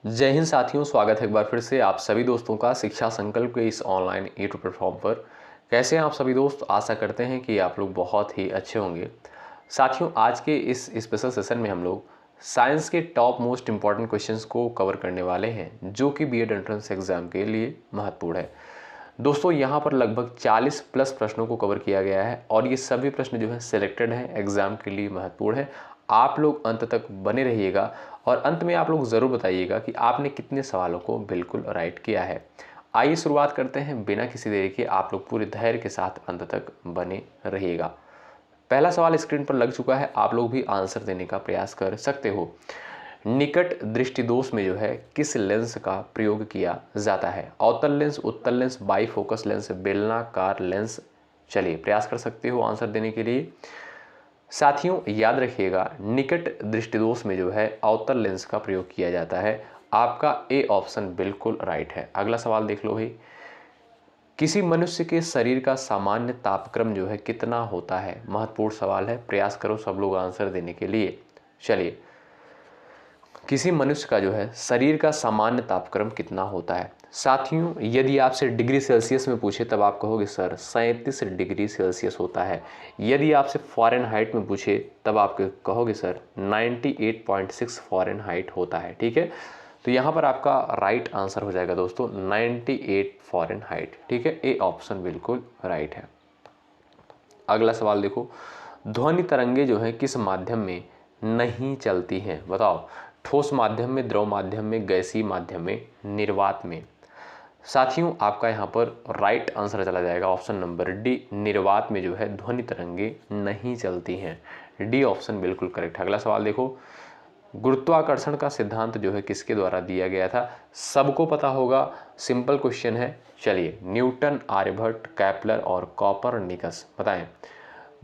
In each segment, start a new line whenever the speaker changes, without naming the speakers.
जय हिंद साथियों, स्वागत है एक बार फिर से आप सभी दोस्तों का शिक्षा संकल्प के इस ऑनलाइन यूट्यूब प्लेटफॉर्म पर। कैसे हैं आप सभी दोस्त? आशा करते हैं कि आप लोग बहुत ही अच्छे होंगे। साथियों, आज के इस स्पेशल सेशन में हम लोग साइंस के टॉप मोस्ट इंपॉर्टेंट क्वेश्चंस को कवर करने वाले हैं, जो कि बीएड एंट्रेंस एग्जाम के लिए महत्वपूर्ण है। दोस्तों, यहाँ पर लगभग 40 प्लस प्रश्नों को कवर किया गया है और ये सभी प्रश्न जो है सिलेक्टेड हैं, एग्जाम के लिए महत्वपूर्ण है। आप लोग अंत तक बने रहिएगा और अंत में आप लोग ज़रूर बताइएगा कि आपने कितने सवालों को बिल्कुल राइट किया है। आइए शुरुआत करते हैं बिना किसी देरी के। आप लोग पूरे धैर्य के साथ अंत तक बने रहिएगा। पहला सवाल स्क्रीन पर लग चुका है, आप लोग भी आंसर देने का प्रयास कर सकते हो। निकट दृष्टि दोष में जो है किस लेंस का प्रयोग किया जाता है? अवतल लेंस, उत्तल लेंस, बाईफोकस लेंस, बेलनाकार लेंस। चलिए प्रयास कर सकते हो आंसर देने के लिए। साथियों, याद रखिएगा, निकट दृष्टि दोष में जो है अवतल लेंस का प्रयोग किया जाता है। आपका ए ऑप्शन बिल्कुल राइट है। अगला सवाल देख लो भाई। किसी मनुष्य के शरीर का सामान्य तापक्रम जो है कितना होता है? महत्वपूर्ण सवाल है, प्रयास करो सब लोग आंसर देने के लिए। चलिए, किसी मनुष्य का जो है शरीर का सामान्य तापक्रम कितना होता है? साथियों, यदि आपसे डिग्री सेल्सियस में पूछे तब आप कहोगे सर 37 डिग्री सेल्सियस होता है। यदि आपसे फ़ारेनहाइट में पूछे तब आप कहोगे सर 98.6 फ़ारेनहाइट होता है। ठीक है, तो यहाँ पर आपका राइट आंसर हो जाएगा दोस्तों 98 फ़ारेनहाइट। ठीक है, ए ऑप्शन बिल्कुल राइट है। अगला सवाल देखो। ध्वनि तरंगे जो है किस माध्यम में नहीं चलती हैं? बताओ। ठोस माध्यम में, द्रव माध्यम में, गैसीय माध्यम में, निर्वात में। साथियों, आपका यहाँ पर राइट आंसर चला जाएगा ऑप्शन नंबर डी, निर्वात में जो है ध्वनि तरंगे नहीं चलती हैं। डी ऑप्शन बिल्कुल करेक्ट। अगला सवाल देखो। गुरुत्वाकर्षण का सिद्धांत जो है किसके द्वारा दिया गया था? सबको पता होगा, सिंपल क्वेश्चन है। चलिए, न्यूटन, आर्यभट्ट, कैपलर और कॉपरनिकस। बताएं,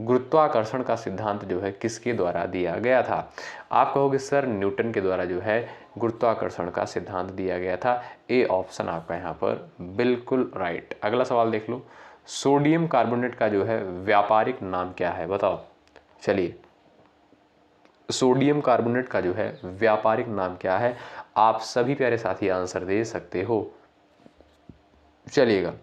गुरुत्वाकर्षण का सिद्धांत जो है किसके द्वारा दिया गया था? आप कहोगे सर न्यूटन के द्वारा जो है गुरुत्वाकर्षण का सिद्धांत दिया गया था। ए ऑप्शन आपका यहाँ पर बिल्कुल राइट। अगला सवाल देख लो। सोडियम कार्बोनेट का जो है व्यापारिक नाम क्या है? बताओ। चलिए, सोडियम कार्बोनेट का जो है व्यापारिक नाम क्या है? आप सभी प्यारे साथी आंसर दे सकते हो। चलिएगा,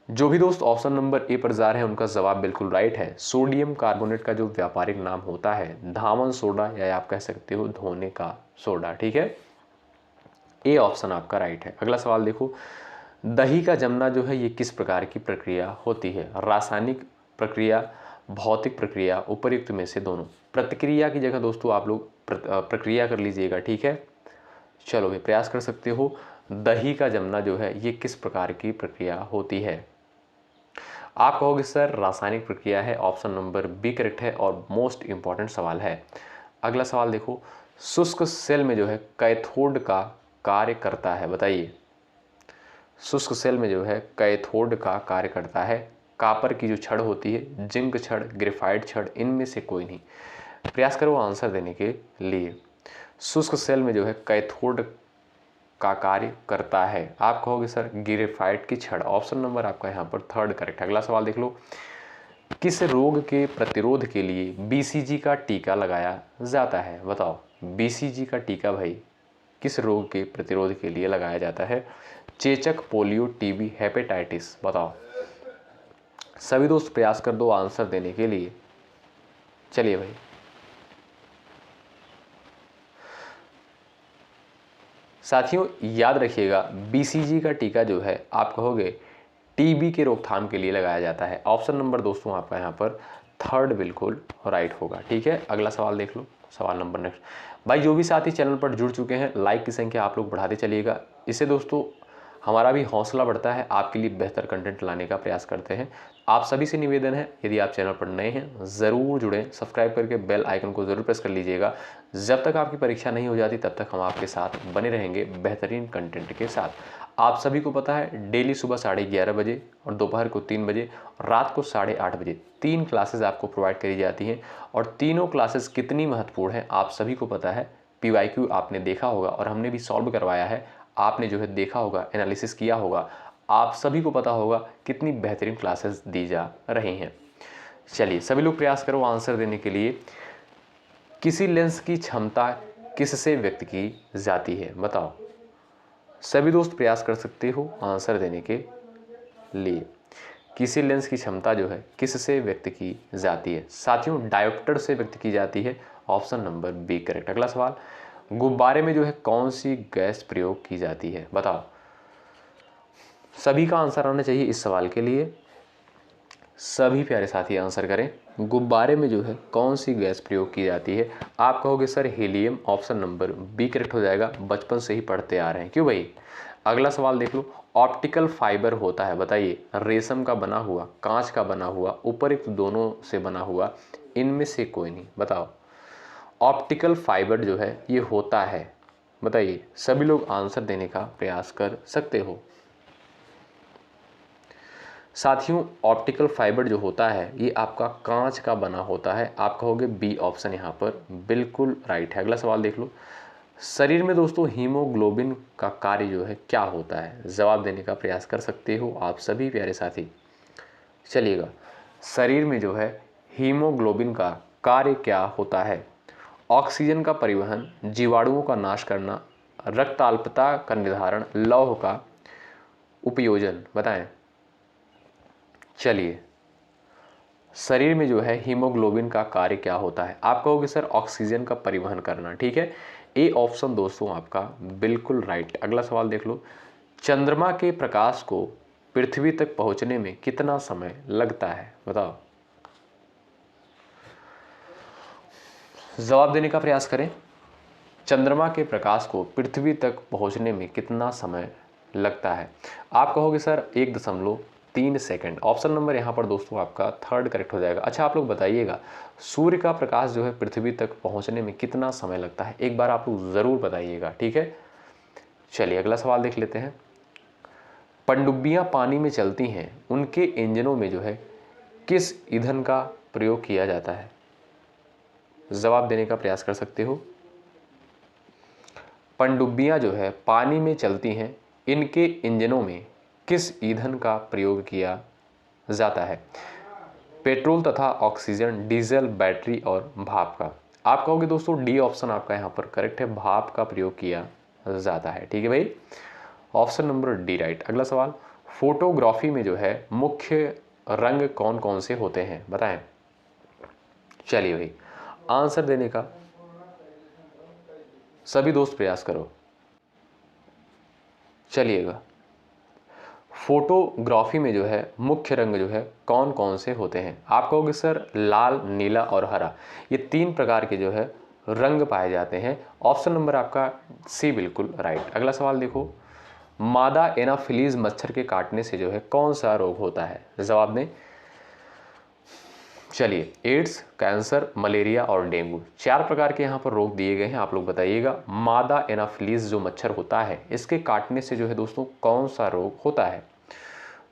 जो भी दोस्त ऑप्शन नंबर ए पर जा रहे हैं उनका जवाब बिल्कुल राइट है। सोडियम कार्बोनेट का जो व्यापारिक नाम होता है धामन सोडा, या आप कह सकते हो धोने का सोडा। ठीक है, ए ऑप्शन आपका राइट है। अगला सवाल देखो। दही का जमना जो है ये किस प्रकार की प्रक्रिया होती है? रासायनिक प्रक्रिया, भौतिक प्रक्रिया, उपर्युक्त में से दोनों। प्रतिक्रिया की जगह दोस्तों आप लोग प्रक्रिया कर लीजिएगा। ठीक है, चलो भाई प्रयास कर सकते हो। दही का जमना जो है ये किस प्रकार की प्रक्रिया होती है? आप कहोगे सर रासायनिक प्रक्रिया है। ऑप्शन नंबर बी करेक्ट है और मोस्ट इंपॉर्टेंट सवाल है। अगला सवाल देखो। शुष्क सेल में जो है कैथोड का कार्य करता है? बताइए। शुष्क सेल में जो है कैथोड का कार्य करता है कापर की जो छड़ होती है, जिंक छड़, ग्रेफाइट छड़, इनमें से कोई नहीं। प्रयास करो आंसर देने के लिए। शुष्क सेल में जो है कैथोड का कार्य करता है। आप कहोगे सर ग्रेफाइट की छड़। ऑप्शन नंबर आपका यहाँ पर थर्ड करेक्ट। अगला सवाल देख लो। किस रोग के प्रतिरोध के लिए बीसीजी का टीका लगाया जाता है? बताओ। बीसीजी का टीका भाई किस रोग के प्रतिरोध के लिए लगाया जाता है? चेचक, पोलियो, टीबी, हेपेटाइटिस। बताओ। सभी दोस्त प्रयास कर दो आंसर देने के लिए। चलिए भाई, साथियों याद रखिएगा, बीसीजी का टीका जो है आप कहोगे टीबी के रोकथाम के लिए लगाया जाता है। ऑप्शन नंबर दोस्तों आपका यहाँ पर थर्ड बिल्कुल राइट होगा। ठीक है, अगला सवाल देख लो। सवाल नंबर नेक्स्ट। भाई, जो भी साथी चैनल पर जुड़ चुके हैं, लाइक की संख्या आप लोग बढ़ाते चलिएगा। इससे दोस्तों हमारा भी हौसला बढ़ता है, आपके लिए बेहतर कंटेंट लाने का प्रयास करते हैं। आप सभी से निवेदन है, यदि आप चैनल पर नए हैं ज़रूर जुड़ें, सब्सक्राइब करके बेल आइकन को ज़रूर प्रेस कर लीजिएगा। जब तक आपकी परीक्षा नहीं हो जाती तब तक हम आपके साथ बने रहेंगे बेहतरीन कंटेंट के साथ। आप सभी को पता है डेली सुबह 11:30 बजे और दोपहर को 3 बजे, रात को 8:30 बजे 3 क्लासेस आपको प्रोवाइड करी जाती हैं। और तीनों क्लासेस कितनी महत्वपूर्ण है आप सभी को पता है। PYQ आपने देखा होगा और हमने भी सॉल्व करवाया है। आपने जो है देखा होगा, एनालिसिस किया होगा, आप सभी को पता होगा कितनी बेहतरीन क्लासेस दी जा रही हैं। चलिए सभी लोग प्रयास करो आंसर देने के लिए। किसी लेंस की क्षमता किससे व्यक्त की जाती है? बताओ। सभी दोस्त प्रयास कर सकते हो आंसर देने के लिए। किसी लेंस की क्षमता जो है किससे व्यक्त की जाती है? साथियों, डायोप्टर से व्यक्त की जाती है। Option number B correct. अगला सवाल, गुब्बारे में जो है कौन सी गैस प्रयोग की जाती है? बताओ। सभी का आंसर आना चाहिए इस सवाल के लिए। सभी प्यारे साथी आंसर करें। गुब्बारे में जो है कौन सी गैस प्रयोग की जाती है? आप कहोगे sir helium. Option number B correct हो जाएगा। बचपन से ही पढ़ते आ रहे हैं। क्यों भाई? अगला सवाल देख लो। ऑप्टिकल फाइबर होता है, बताइए, रेशम का बना हुआ, कांच का बना हुआ, उपयुक्त दोनों से बना हुआ, इनमें से कोई नहीं। बताओ। ऑप्टिकल फाइबर जो है ये होता है, बताइए। सभी लोग आंसर देने का प्रयास कर सकते हो। साथियों, ऑप्टिकल फाइबर जो होता है ये आपका कांच का बना होता है। आप कहोगे बी ऑप्शन यहाँ पर बिल्कुल राइट है। अगला सवाल देख लो। शरीर में दोस्तों हीमोग्लोबिन का कार्य जो है क्या होता है? जवाब देने का प्रयास कर सकते हो आप सभी प्यारे साथी। चलिएगा, शरीर में जो है हीमोग्लोबिन का कार्य क्या होता है? ऑक्सीजन का परिवहन, जीवाणुओं का नाश करना, रक्ताल्पता का निर्धारण, लौह का उपयोजन। बताएं। चलिए, शरीर में जो है हीमोग्लोबिन का कार्य क्या होता है? आप कहोगे सर ऑक्सीजन का परिवहन करना। ठीक है, ए ऑप्शन दोस्तों आपका बिल्कुल राइट। अगला सवाल देख लो। चंद्रमा के प्रकाश को पृथ्वी तक पहुंचने में कितना समय लगता है? बताओ। जवाब देने का प्रयास करें। चंद्रमा के प्रकाश को पृथ्वी तक पहुंचने में कितना समय लगता है? आप कहोगे सर 1.3 सेकंड। ऑप्शन नंबर यहाँ पर दोस्तों आपका थर्ड करेक्ट हो जाएगा। अच्छा, आप लोग बताइएगा, सूर्य का प्रकाश जो है पृथ्वी तक पहुंचने में कितना समय लगता है? एक बार आप लोग ज़रूर बताइएगा। ठीक है, चलिए अगला सवाल देख लेते हैं। पनडुब्बियाँ पानी में चलती हैं, उनके इंजनों में जो है किस ईंधन का प्रयोग किया जाता है? जवाब देने का प्रयास कर सकते हो। पनडुब्बियाँ जो है पानी में चलती हैं, इनके इंजनों में किस ईंधन का प्रयोग किया जाता है? पेट्रोल तथा ऑक्सीजन, डीजल, बैटरी और भाप का। आप कहोगे दोस्तों डी ऑप्शन आपका यहाँ पर करेक्ट है, भाप का प्रयोग किया जाता है। ठीक है भाई, ऑप्शन नंबर डी राइट। अगला सवाल, फोटोग्राफी में जो है मुख्य रंग कौन कौन से होते हैं? बताएं। चलिए भाई, आंसर देने का सभी दोस्त प्रयास करो। चलिएगा, फोटोग्राफी में जो है मुख्य रंग जो है कौन कौन से होते हैं? आप कहोगे सर लाल, नीला और हरा, ये 3 प्रकार के जो है रंग पाए जाते हैं। ऑप्शन नंबर आपका सी बिल्कुल राइट। अगला सवाल देखो। मादा एनाफिलीज मच्छर के काटने से जो है कौन सा रोग होता है? जवाब दें। चलिए, एड्स, कैंसर, मलेरिया और डेंगू, 4 प्रकार के यहाँ पर रोग दिए गए हैं। आप लोग बताइएगा, मादा एनाफिलीज जो मच्छर होता है इसके काटने से जो है दोस्तों कौन सा रोग होता है?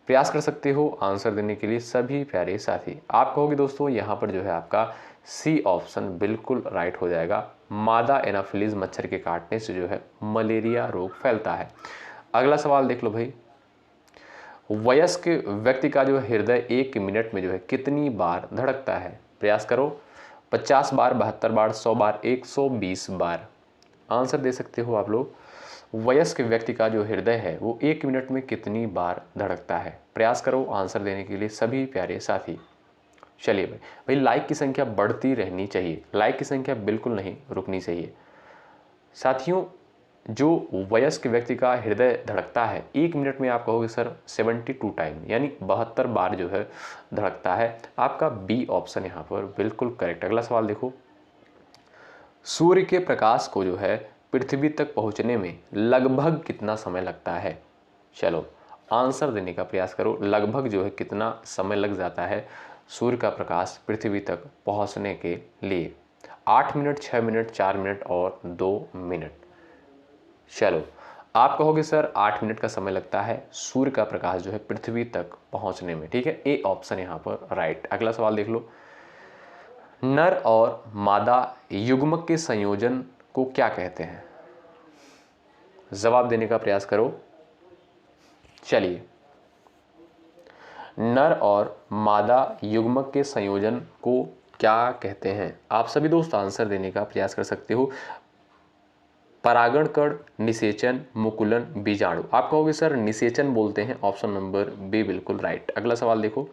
प्रयास कर सकते हो आंसर देने के लिए सभी प्यारे साथी। आप कहोगे दोस्तों यहाँ पर जो है आपका सी ऑप्शन बिल्कुल राइट हो जाएगा। मादा एनाफिलीज मच्छर के काटने से जो है मलेरिया रोग फैलता है। अगला सवाल देख लो भाई। वयस्क व्यक्ति का जो हृदय 1 मिनट में जो है कितनी बार धड़कता है? प्रयास करो। 50 बार, 72 बार, 100 बार, 120 बार। आंसर दे सकते हो आप लोग। वयस्क व्यक्ति का जो हृदय है वो 1 मिनट में कितनी बार धड़कता है? प्रयास करो आंसर देने के लिए सभी प्यारे साथी। चलिए भाई, लाइक की संख्या बढ़ती रहनी चाहिए, लाइक की संख्या बिल्कुल नहीं रुकनी चाहिए। साथियों, जो वयस्क व्यक्ति का हृदय धड़कता है 1 मिनट में, आप कहोगे सर 72 टाइम, यानी 72 बार जो है धड़कता है। आपका बी ऑप्शन यहाँ पर बिल्कुल करेक्ट। अगला सवाल देखो। सूर्य के प्रकाश को जो है पृथ्वी तक पहुंचने में लगभग कितना समय लगता है? चलो आंसर देने का प्रयास करो। लगभग जो है कितना समय लग जाता है सूर्य का प्रकाश पृथ्वी तक पहुंचने के लिए? 8 मिनट, 6 मिनट, 4 मिनट और 2 मिनट। चलो, आप कहोगे सर 8 मिनट का समय लगता है सूर्य का प्रकाश जो है पृथ्वी तक पहुंचने में। ठीक है, ए ऑप्शन यहाँ पर राइट। अगला सवाल देख लो। नर और मादा युग्मक के संयोजन को क्या कहते हैं? जवाब देने का प्रयास करो। चलिए, नर और मादा युग्मक के संयोजन को क्या कहते हैं? आप सभी दोस्त आंसर देने का प्रयास कर सकते हो। परागण कण, निषेचन, मुकुलन, बीजाणु। आप कहोगे सर निषेचन बोलते हैं, ऑप्शन नंबर बी बिल्कुल राइट। अगला सवाल देखो,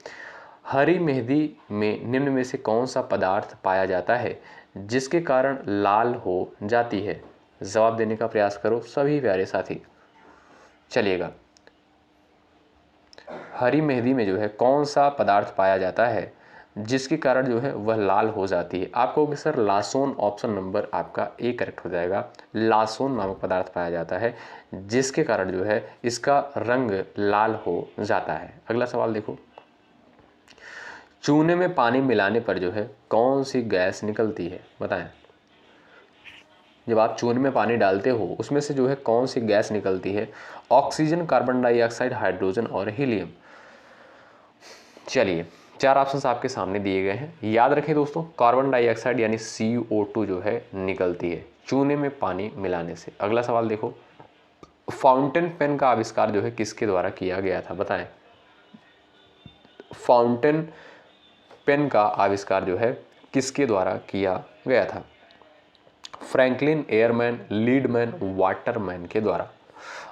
हरी मेहंदी में निम्न में से कौन सा पदार्थ पाया जाता है जिसके कारण लाल हो जाती है? जवाब देने का प्रयास करो सभी प्यारे साथी। चलिएगा, हरी मेहंदी में जो है कौन सा पदार्थ पाया जाता है जिसके कारण जो है वह लाल हो जाती है? आप कहोगे सर लासोन, ऑप्शन नंबर आपका ए करेक्ट हो जाएगा। लासोन नामक पदार्थ पाया जाता है जिसके कारण जो है इसका रंग लाल हो जाता है। अगला सवाल देखो, चूने में पानी मिलाने पर जो है कौन सी गैस निकलती है? बताएं। जब आप चूने में पानी डालते हो उसमें से जो है कौन सी गैस निकलती है? ऑक्सीजन, कार्बन डाइऑक्साइड, हाइड्रोजन और हीलियम। चलिए, 4 ऑप्शंस आपके सामने दिए गए हैं। याद रखें दोस्तों, कार्बन डाइऑक्साइड यानी CO2 जो है निकलती है चूने में पानी मिलाने से। अगला सवाल देखो, फाउंटेन पेन का आविष्कार जो है किसके द्वारा किया गया था? बताएं। फाउंटेन पेन का आविष्कार जो है किसके द्वारा किया गया था? फ्रैंकलिन, एयरमैन, लीडमैन, वाटरमैन के द्वारा।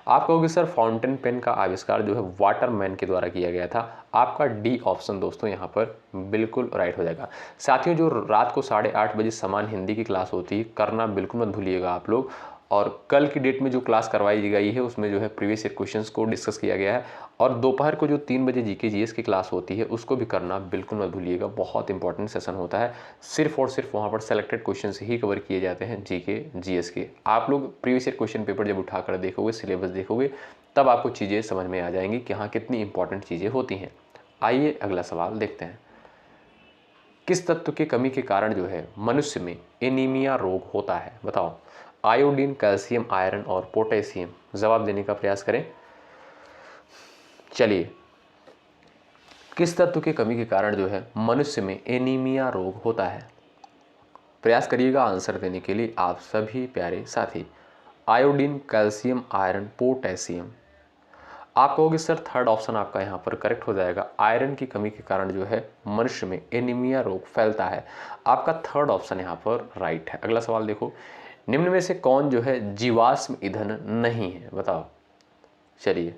आप कहोगे सर फाउंटेन पेन का आविष्कार जो है वाटरमैन के द्वारा किया गया था। आपका डी ऑप्शन दोस्तों यहाँ पर बिल्कुल राइट हो जाएगा। साथियों, जो रात को 8:30 बजे समान हिंदी की क्लास होती है, करना बिल्कुल मत भूलिएगा आप लोग। और कल की डेट में जो क्लास करवाई गई है उसमें जो है प्रीवियस ईयर क्वेश्चंस को डिस्कस किया गया है। और दोपहर को जो 3 बजे जीके जीएस की क्लास होती है उसको भी करना बिल्कुल मत भूलिएगा। बहुत इंपॉर्टेंट सेशन होता है। सिर्फ और सिर्फ वहाँ पर सेलेक्टेड क्वेश्चन ही कवर किए जाते हैं जीके जीएस के। आप लोग प्रीवियस ईयर क्वेश्चन पेपर जब उठाकर देखोगे, सिलेबस देखोगे, तब आपको चीज़ें समझ में आ जाएंगी कि हाँ कितनी इंपॉर्टेंट चीज़ें होती हैं। आइए अगला सवाल देखते हैं। किस तत्व की कमी के कारण जो है मनुष्य में एनीमिया रोग होता है? बताओ। आयोडीन, कैल्शियम, आयरन और पोटेशियम। जवाब देने का प्रयास करें। चलिए, किस तत्व की कमी के कारण जो है मनुष्य में एनीमिया रोग होता है? प्रयास करिएगा आंसर देने के लिए आप सभी प्यारे साथी। Iodine, calcium, iron, potassium. आप कहोगे सर थर्ड ऑप्शन आपका यहाँ पर करेक्ट हो जाएगा। आयरन की कमी के कारण जो है मनुष्य में एनीमिया रोग फैलता है। आपका थर्ड ऑप्शन यहाँ पर राइट है। अगला सवाल देखो, निम्न में से कौन जो है जीवाश्म ईंधन नहीं है? बताओ। चलिए,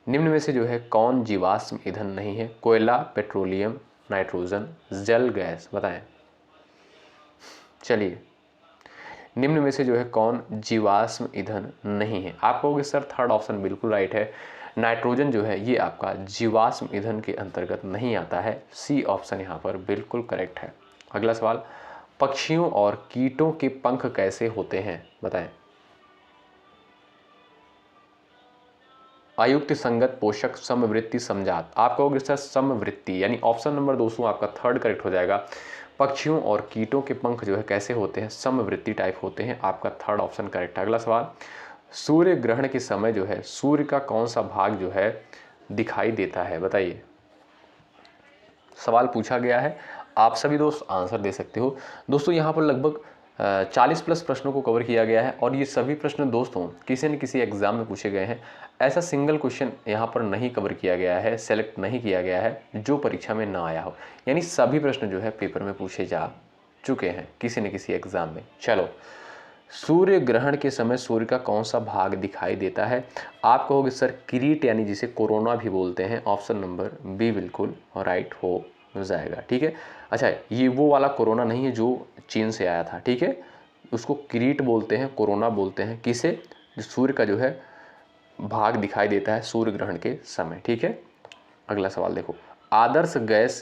निम्न में से जो है कौन जीवाश्म ईंधन नहीं है? कोयला, पेट्रोलियम, नाइट्रोजन, जल गैस। बताएं। चलिए, निम्न में से जो है कौन जीवाश्म ईंधन नहीं है? आप कहोगे सर थर्ड ऑप्शन बिल्कुल राइट है। नाइट्रोजन जो है ये आपका जीवाश्म ईंधन के अंतर्गत नहीं आता है। सी ऑप्शन यहाँ पर बिल्कुल करेक्ट है। अगला सवाल, पक्षियों और कीटों के पंख कैसे होते हैं? बताएं। अयुक्त, संगत, पोषक, समवृत्ति, समजात। आप कहोगे सर समवृत्ति, यानी ऑप्शन नंबर दोस्तों आपका थर्ड करेक्ट हो जाएगा। पक्षियों और कीटों के पंख जो है कैसे होते हैं? समवृत्ति टाइप होते हैं। आपका थर्ड ऑप्शन करेक्ट है। अगला सवाल, सूर्य ग्रहण के समय जो है सूर्य का कौन सा भाग जो है दिखाई देता है? बताइए। सवाल पूछा गया है, आप सभी दोस्त आंसर दे सकते हो। दोस्तों यहाँ पर लगभग 40 प्लस प्रश्नों को कवर किया गया है और ये सभी प्रश्न दोस्तों किसी न किसी एग्जाम में पूछे गए हैं। ऐसा सिंगल क्वेश्चन यहाँ पर नहीं कवर किया गया है, सेलेक्ट नहीं किया गया है जो परीक्षा में ना आया हो। यानी सभी प्रश्न जो है पेपर में पूछे जा चुके हैं किसी न किसी एग्जाम में। चलो, सूर्य ग्रहण के समय सूर्य का कौन सा भाग दिखाई देता है? आप कहोगे सर किरीट, यानी जिसे कोरोना भी बोलते हैं। ऑप्शन नंबर बी बिल्कुल राइट हो जाएगा। ठीक है। अच्छा, ये वो वाला कोरोना नहीं है जो चीन से आया था। ठीक है, उसको किरीट बोलते हैं, कोरोना बोलते हैं। किसे? जो सूर्य का जो है भाग दिखाई देता है सूर्य ग्रहण के समय। ठीक है। अगला सवाल देखो, आदर्श गैस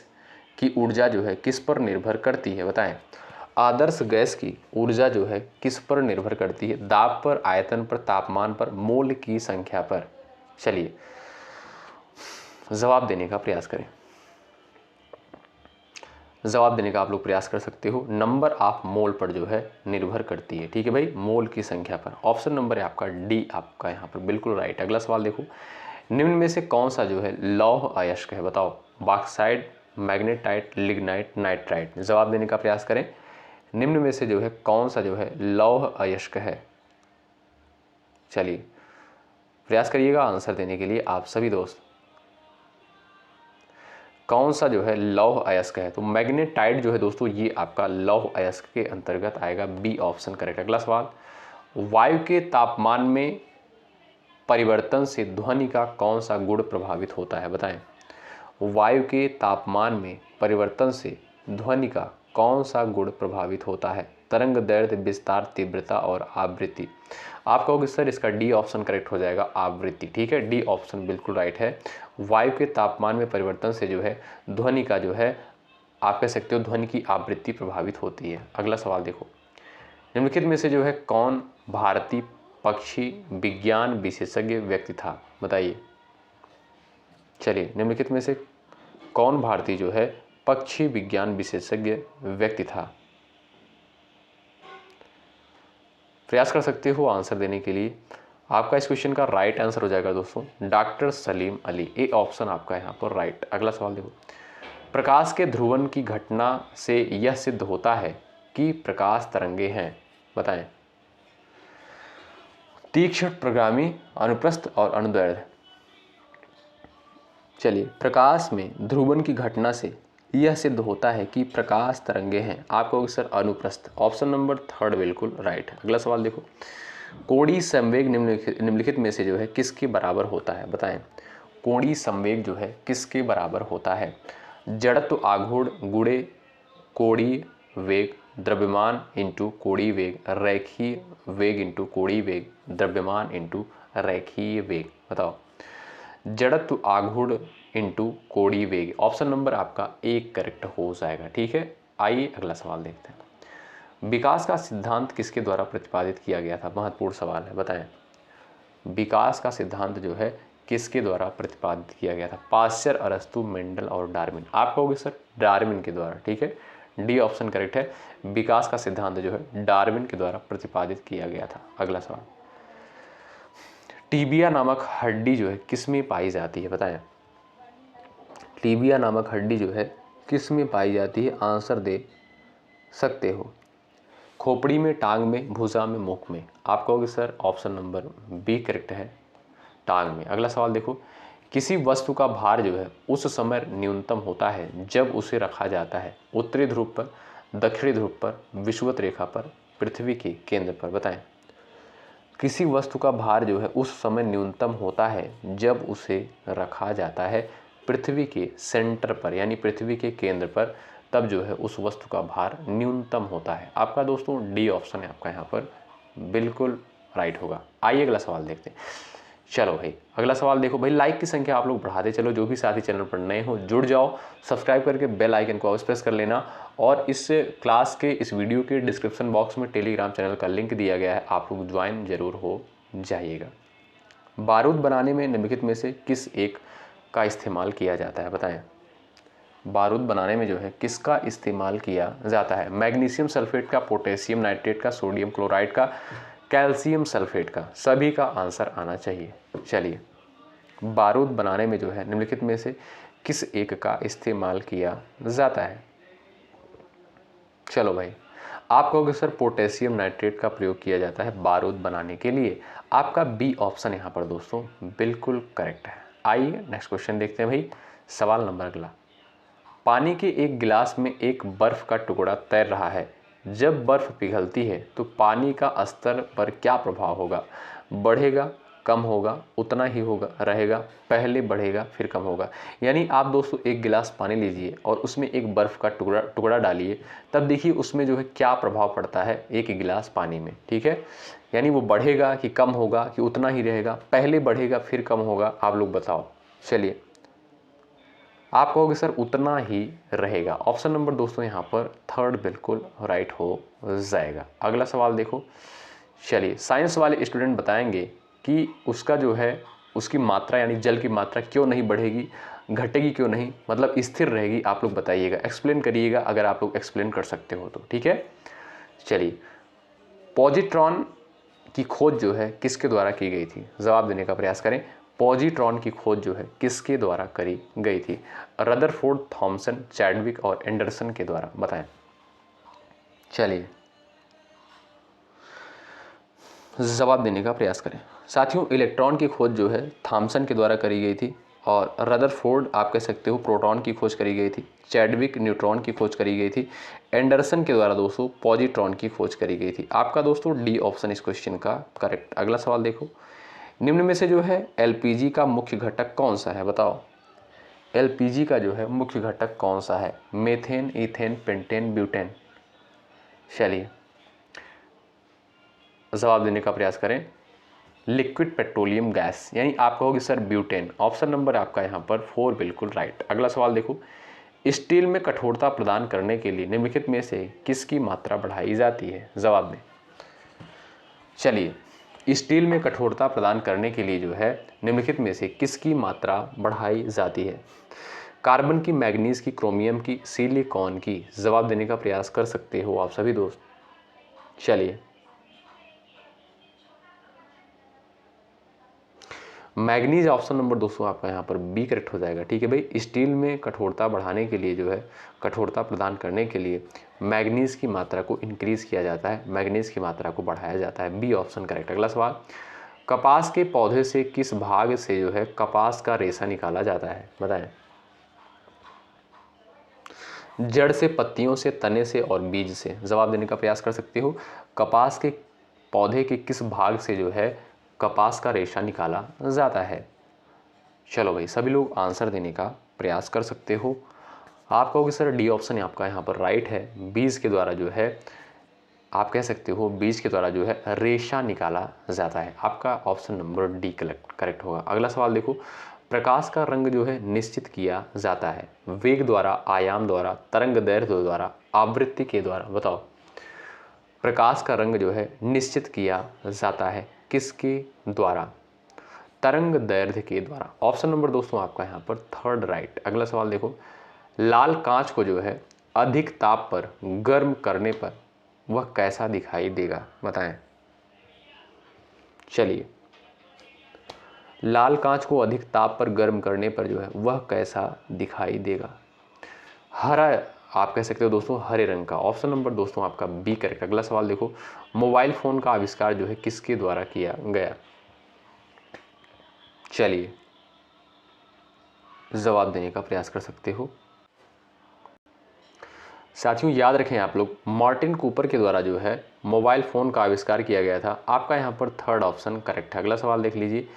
की ऊर्जा जो है किस पर निर्भर करती है? बताएं। आदर्श गैस की ऊर्जा जो है किस पर निर्भर करती है? दाब पर, आयतन पर, तापमान पर, मोल की संख्या पर। चलिए, जवाब देने का प्रयास करें। जवाब देने का आप लोग प्रयास कर सकते हो। नंबर ऑफ मोल पर जो है निर्भर करती है। ठीक है भाई, मोल की संख्या पर। ऑप्शन नंबर है आपका डी, आपका यहाँ पर बिल्कुल राइट। अगला सवाल देखो, निम्न में से कौन सा जो है लौह अयस्क है? बताओ। Bauxite, magnetite, lignite, nitrite. जवाब देने का प्रयास करें। निम्न में से जो है कौन सा जो है लौह अयस्क है? चलिए, प्रयास करिएगा आंसर देने के लिए आप सभी दोस्त। कौन सा जो है लौह अयस्क है? तो मैग्नेटाइट जो है दोस्तों ये आपका लौह अयस्क के अंतर्गत आएगा। B option correct. अगला सवाल, वायु के तापमान में परिवर्तन से ध्वनि का कौन सा गुण प्रभावित होता है? बताएं। वायु के तापमान में परिवर्तन से ध्वनि का कौन सा गुण प्रभावित होता है? तरंग दैर्ध्य, विस्तार, तीव्रता और आवृत्ति। आप कहोगे सर इसका डी ऑप्शन करेक्ट हो जाएगा, आवृत्ति। ठीक है, डी ऑप्शन बिल्कुल राइट है। वायु के तापमान में परिवर्तन से जो है ध्वनि का जो है आप कह सकते हो ध्वनि की आवृत्ति प्रभावित होती है। अगला सवाल देखो, निम्नलिखित में से जो है कौन भारतीय पक्षी विज्ञान विशेषज्ञ व्यक्ति था? बताइए। चलिए, निम्नलिखित में से कौन भारतीय जो है पक्षी विज्ञान विशेषज्ञ व्यक्ति था? प्रयास कर सकते हो आंसर देने के लिए। आपका इस क्वेश्चन का राइट आंसर हो जाएगा दोस्तों doctor Salim Ali. A option आपका यहाँ पर राइट। अगला सवाल देखो, प्रकाश के ध्रुवन की घटना से यह सिद्ध होता है कि प्रकाश तरंगे हैं। बताएं। तीक्ष्ण, प्रगामी, अनुप्रस्थ और अनुदैर्ध्य। चलिए, प्रकाश में ध्रुवन की घटना से यह सिद्ध होता है कि प्रकाश तरंगे हैं। आप कहोगे सर अनुप्रस्थ। ऑप्शन नंबर थर्ड बिल्कुल राइट। अगला सवाल देखो, कोणीय संवेग निम्नलिखित में से जो है किसके बराबर होता है? बताएं। कोणीय संवेग जो है किसके बराबर होता है? जड़त्व आघूर्ण गुणे कोणीय वेग, द्रव्यमान इंटू कोणीय वेग, रेखीय वेग इंटू कोणीय वेग, द्रव्यमान इंटू रेखीय वेग। बताओ। जड़त्व आघूर्ण इंटू कोणीय वेग। ऑप्शन नंबर आपका एक करेक्ट हो जाएगा। ठीक है, आइए अगला सवाल देखते हैं। विकास का सिद्धांत किसके द्वारा प्रतिपादित किया गया था? महत्वपूर्ण सवाल है, बताएं। विकास का सिद्धांत जो है किसके द्वारा प्रतिपादित किया गया था? पाश्चर, अरस्तु, मेंडल और डार्विन। आप कहोगे सर डार्विन के द्वारा। ठीक है, डी ऑप्शन करेक्ट है। विकास का सिद्धांत जो है डार्विन के द्वारा प्रतिपादित किया गया था। अगला सवाल, टीबिया नामक हड्डी जो है किस में पाई जाती है? बताएं। टीबिया नामक हड्डी जो है किस में पाई जाती है? आंसर दे सकते हो। खोपड़ी में, टांग में, भुजा में, मुख में। आप कहोगे sir option number B correct है, टांग में। अगला सवाल देखो, किसी वस्तु का भार जो है उस समय न्यूनतम होता है जब उसे रखा जाता है उत्तरी ध्रुव पर, दक्षिणी ध्रुव पर, विषुवत रेखा पर, पृथ्वी के केंद्र पर। बताएं। किसी वस्तु का भार जो है उस समय न्यूनतम होता है जब उसे रखा जाता है पृथ्वी के सेंटर पर, यानी पृथ्वी के केंद्र पर, तब जो है उस वस्तु का भार न्यूनतम होता है। आपका दोस्तों डी ऑप्शन है आपका यहाँ पर बिल्कुल राइट होगा। आइए अगला सवाल देखते हैं। चलो भाई, अगला सवाल देखो भाई, लाइक की संख्या आप लोग बढ़ाते चलो। जो भी साथी चैनल पर नए हो जुड़ जाओ, सब्सक्राइब करके बेल आइकन को अवश्य प्रेस कर लेना। और इस क्लास के इस वीडियो के डिस्क्रिप्शन बॉक्स में टेलीग्राम चैनल का लिंक दिया गया है, आप लोग ज्वाइन जरूर हो जाइएगा। बारूद बनाने में निम्नलिखित में से किस एक का इस्तेमाल किया जाता है? बताएं। बारूद बनाने में जो है किसका इस्तेमाल किया जाता है? मैग्नीशियम सल्फेट का, पोटेशियम नाइट्रेट का, सोडियम क्लोराइड का, कैल्शियम सल्फेट का। सभी का आंसर आना चाहिए। चलिए, बारूद बनाने में जो है निम्नलिखित में से किस एक का इस्तेमाल किया जाता है? चलो भाई, आप कहोगे सर पोटेशियम नाइट्रेट का प्रयोग किया जाता है बारूद बनाने के लिए। आपका बी ऑप्शन यहाँ पर दोस्तों बिल्कुल करेक्ट है। आइए नेक्स्ट क्वेश्चन देखते हैं भाई। सवाल नंबर अगला, पानी के एक गिलास में एक बर्फ का टुकड़ा तैर रहा है। जब बर्फ पिघलती है तो पानी का स्तर पर क्या प्रभाव होगा? बढ़ेगा, कम होगा, उतना ही होगा रहेगा, पहले बढ़ेगा फिर कम होगा। यानी आप दोस्तों एक गिलास पानी लीजिए और उसमें एक बर्फ का टुकड़ा डालिए, तब देखिए उसमें जो है क्या प्रभाव पड़ता है एक गिलास पानी में। ठीक है, यानी वो बढ़ेगा कि कम होगा कि उतना ही रहेगा, पहले बढ़ेगा फिर कम होगा, आप लोग बताओ। चलिए, आप कहोगे सर उतना ही रहेगा। ऑप्शन नंबर दोस्तों यहाँ पर थर्ड बिल्कुल राइट हो जाएगा। अगला सवाल देखो। चलिए, साइंस वाले स्टूडेंट बताएंगे कि उसका जो है उसकी मात्रा यानी जल की मात्रा क्यों नहीं बढ़ेगी, घटेगी क्यों नहीं, मतलब स्थिर रहेगी। आप लोग बताइएगा, एक्सप्लेन करिएगा अगर आप लोग एक्सप्लेन कर सकते हो तो। ठीक है, चलिए, पॉजिट्रॉन की खोज जो है किसके द्वारा की गई थी? जवाब देने का प्रयास करें। पॉजिट्रॉन की खोज जो है किसके द्वारा करी गई थी? रदरफोर्ड, थॉमसन, चैडविक और एंडरसन के द्वारा। बताएं। चलिए, जवाब देने का प्रयास करें। साथियों, इलेक्ट्रॉन की खोज जो है थॉमसन के द्वारा करी गई थी। और रदरफोर्ड आप कह सकते हो प्रोटॉन की खोज करी गई थी, चैडविक न्यूट्रॉन की खोज करी गई थी, एंडरसन के द्वारा दोस्तों पॉजिट्रॉन की खोज करी गई थी। आपका दोस्तों डी ऑप्शन इस क्वेश्चन का करेक्ट। अगला सवाल देखो, निम्न में से जो है एलपीजी का मुख्य घटक कौन सा है, बताओ। एलपीजी का जो है मुख्य घटक कौन सा है, मेथेन, इथेन, पेंटेन, ब्यूटेन। चलिए जवाब देने का प्रयास करें। लिक्विड पेट्रोलियम गैस, यानी आप कहोगे सर ब्यूटेन। ऑप्शन नंबर आपका यहाँ पर 4 बिल्कुल राइट। अगला सवाल देखो, स्टील में कठोरता प्रदान करने के लिए निम्नलिखित में से किसकी मात्रा बढ़ाई जाती है, जवाब दें। चलिए स्टील में कठोरता प्रदान करने के लिए जो है निम्नलिखित में से किसकी मात्रा बढ़ाई जाती है, कार्बन की, मैग्नीज की, क्रोमियम की, सिलिकॉन की। जवाब देने का प्रयास कर सकते हो आप सभी दोस्त। चलिए मैग्नीज ऑप्शन नंबर दोस्तों आपका यहाँ पर बी करेक्ट हो जाएगा। ठीक है भाई, स्टील में कठोरता बढ़ाने के लिए जो है, कठोरता प्रदान करने के लिए मैग्नीज की मात्रा को इंक्रीज किया जाता है, मैग्नीज की मात्रा को बढ़ाया जाता है। B option correct. अगला सवाल, कपास के पौधे से किस भाग से जो है कपास का रेशा निकाला जाता है, बताएं। जड़ से, पत्तियों से, तने से और बीज से। जवाब देने का प्रयास कर सकते हो। कपास के पौधे के किस भाग से जो है कपास का रेशा निकाला जाता है। चलो भाई सभी लोग आंसर देने का प्रयास कर सकते हो। आप कहोगे सर डी ऑप्शन आपका यहाँ पर राइट है। बीज के द्वारा जो है आप कह सकते हो, बीज के द्वारा जो है रेशा निकाला जाता है। आपका ऑप्शन नंबर डी करेक्ट होगा। अगला सवाल देखो, प्रकाश का रंग जो है निश्चित किया जाता है वेग द्वारा, आयाम द्वारा, तरंग दैर्घ्य द्वारा, आवृत्ति के द्वारा। बताओ प्रकाश का रंग जो है निश्चित किया जाता है किसके द्वारा, तरंग दैर्घ्य के द्वारा। ऑप्शन नंबर दोस्तों आपका यहाँ पर 3rd राइट। अगला सवाल देखो, लाल कांच को जो है अधिक ताप पर गर्म करने पर वह कैसा दिखाई देगा, बताएं। चलिए लाल कांच को अधिक ताप पर गर्म करने पर जो है वह कैसा दिखाई देगा, हरा, आप कह सकते हो दोस्तों हरे रंग का। ऑप्शन नंबर दोस्तों आपका बी करेक्ट। अगला सवाल देखो, मोबाइल फोन का आविष्कार जो है किसके द्वारा किया गया। चलिए जवाब देने का प्रयास कर सकते हो। साथियों याद रखें आप लोग, मार्टिन कूपर के द्वारा जो है मोबाइल फ़ोन का आविष्कार किया गया था। आपका यहाँ पर 3rd ऑप्शन करेक्ट है। अगला सवाल देख लीजिए,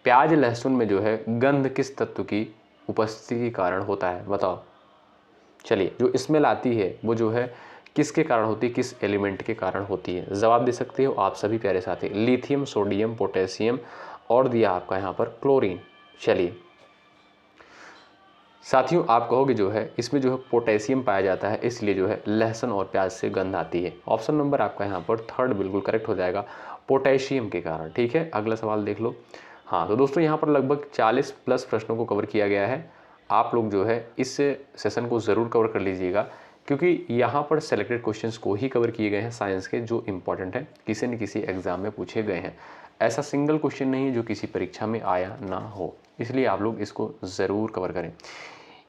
प्याज लहसुन में जो है गंध किस तत्व की उपस्थिति के कारण होता है, बताओ। चलिए जो स्मेल आती है वो जो है किसके कारण होती है, किस एलिमेंट के कारण होती है। जवाब दे सकते हो आप सभी प्यारे साथी, लिथियम, सोडियम, पोटेशियम और दिया आपका यहाँ पर क्लोरीन। चलिए साथियों आप कहोगे जो है इसमें जो है पोटेशियम पाया जाता है, इसलिए जो है लहसुन और प्याज से गंध आती है। ऑप्शन नंबर आपका यहाँ पर 3rd बिल्कुल करेक्ट हो जाएगा, पोटेशियम के कारण। ठीक है अगला सवाल देख लो। हाँ तो दोस्तों यहाँ पर लगभग 40+ प्रश्नों को कवर किया गया है। आप लोग जो है इस सेशन को ज़रूर कवर कर लीजिएगा, क्योंकि यहाँ पर सेलेक्टेड क्वेश्चंस को ही कवर किए गए हैं साइंस के, जो इंपॉर्टेंट है, किसी न किसी एग्जाम में पूछे गए हैं। ऐसा सिंगल क्वेश्चन नहीं है जो किसी परीक्षा में आया ना हो, इसलिए आप लोग इसको ज़रूर कवर करें।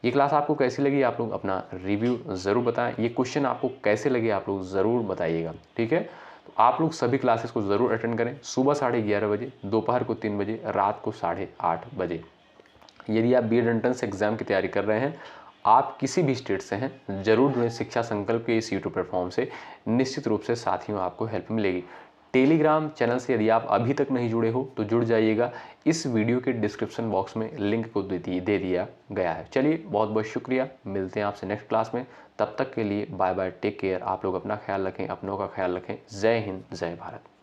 ये क्लास आपको कैसी लगी आप लोग अपना रिव्यू ज़रूर बताएं। ये क्वेश्चन आपको कैसे लगे आप लोग ज़रूर बताइएगा। ठीक है तो आप लोग सभी क्लासेस को ज़रूर अटेंड करें, सुबह 11:30 बजे, दोपहर को 3 बजे, रात को 8:30 बजे। यदि आप बी एड एंट्रेंस एग्जाम की तैयारी कर रहे हैं, आप किसी भी स्टेट से हैं, जरूर जुड़ें शिक्षा संकल्प के इस यूट्यूब प्लेटफॉर्म से। निश्चित रूप से साथियों आपको हेल्प मिलेगी। टेलीग्राम चैनल से यदि आप अभी तक नहीं जुड़े हो तो जुड़ जाइएगा, इस वीडियो के डिस्क्रिप्शन बॉक्स में लिंक को दे दिया गया है। चलिए बहुत बहुत शुक्रिया, मिलते हैं आपसे नेक्स्ट क्लास में। तब तक के लिए बाय बाय, टेक केयर। आप लोग अपना ख्याल रखें, अपनों का ख्याल रखें। जय हिंद, जय भारत।